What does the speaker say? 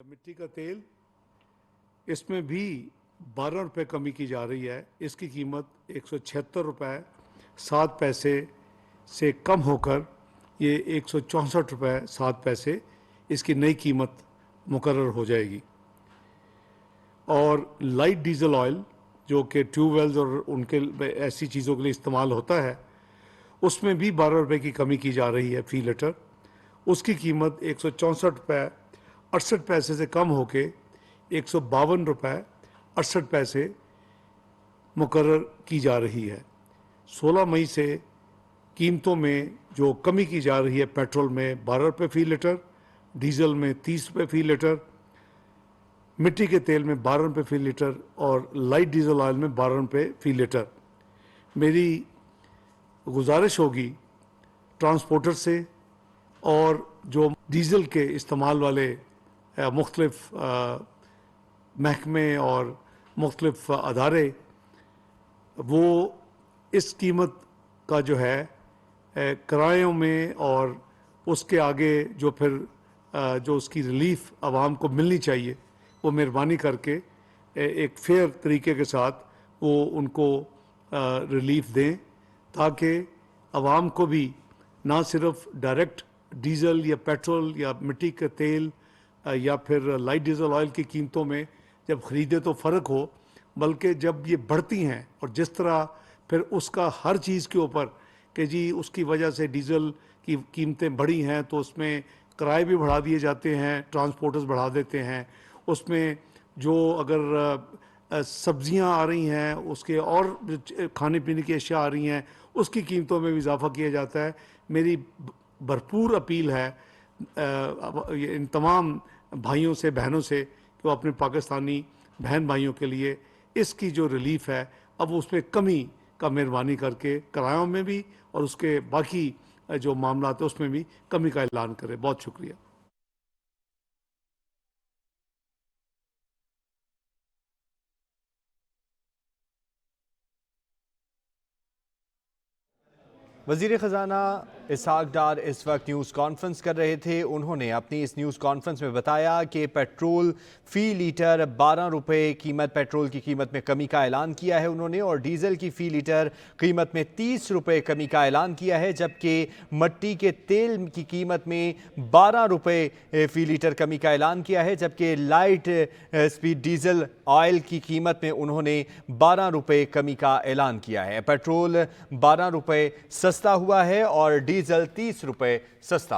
मिट्टी का तेल, इसमें भी 12 रुपये कमी की जा रही है। इसकी कीमत 176 रुपये 7 पैसे से कम होकर ये 164 रुपये 7 पैसे इसकी नई कीमत मुकर्रर हो जाएगी। और लाइट डीजल ऑयल जो कि ट्यूबवेल्स और उनके ऐसी चीज़ों के लिए इस्तेमाल होता है, उसमें भी 12 रुपये की कमी की जा रही है फ़ी लीटर। उसकी कीमत 164 रुपये 68 पैसे से कम होके 152 रुपये 68 पैसे मुकर्रर की जा रही है। 16 मई से कीमतों में जो कमी की जा रही है, पेट्रोल में 12 रुपये फ़ी लीटर, डीजल में 30 रुपये फ़ी लीटर, मिट्टी के तेल में 12 रुपये फ़ी लीटर और लाइट डीजल ऑयल में 12 रुपये फ़ी लीटर। मेरी गुजारिश होगी ट्रांसपोर्टर से और जो डीज़ल के इस्तेमाल वाले मुख्तलिफ महकमे और मुख्तलिफ अदारे, वो इस कीमत का जो है किरायों में और उसके आगे जो फिर जो उसकी रिलीफ आवाम को मिलनी चाहिए, वो मेहरबानी करके एक फेयर तरीके के साथ वो उनको रिलीफ दें, ताकि आवाम को भी ना सिर्फ डायरेक्ट डीज़ल या पेट्रोल या मिट्टी का तेल या फिर लाइट डीजल ऑयल की कीमतों में जब ख़रीदे तो फ़र्क हो, बल्कि जब ये बढ़ती हैं और जिस तरह फिर उसका हर चीज़ के ऊपर कि जी उसकी वजह से डीज़ल की कीमतें बढ़ी हैं तो उसमें किराए भी बढ़ा दिए जाते हैं, ट्रांसपोर्टर्स बढ़ा देते हैं, उसमें जो अगर सब्जियां आ रही हैं, उसके और खाने पीने की अशिया आ रही हैं, उसकी कीमतों में भी इजाफा किया जाता है। मेरी भरपूर अपील है इन तमाम भाइयों से, बहनों से कि वो अपने पाकिस्तानी बहन भाइयों के लिए इसकी जो रिलीफ है, अब उस पर कमी का मेहरबानी करके किरायों में भी और उसके बाकी जो मामला है उसमें भी कमी का ऐलान करें। बहुत शुक्रिया। वज़ीर ख़ज़ाना इसहाक़ डार इस वक्त न्यूज़ कॉन्फ्रेंस कर रहे थे। उन्होंने अपनी इस न्यूज़ कॉन्फ्रेंस में बताया कि पेट्रोल फ़ी लीटर 12 रुपये कीमत, पेट्रोल की कीमत में कमी का ऐलान किया है उन्होंने, और डीज़ल की फ़ी लीटर कीमत में 30 रुपये कमी का ऐलान किया है, जबकि मट्टी के तेल की कीमत में 12 रुपये फ़ी लीटर कमी का ऐलान किया है, जबकि लाइट स्पीड डीज़ल ऑयल की कीमत में उन्होंने 12 रुपये कमी का ऐलान किया है। पेट्रोल 12 रुपये सस्ता हुआ है और डीजल 30 रुपये सस्ता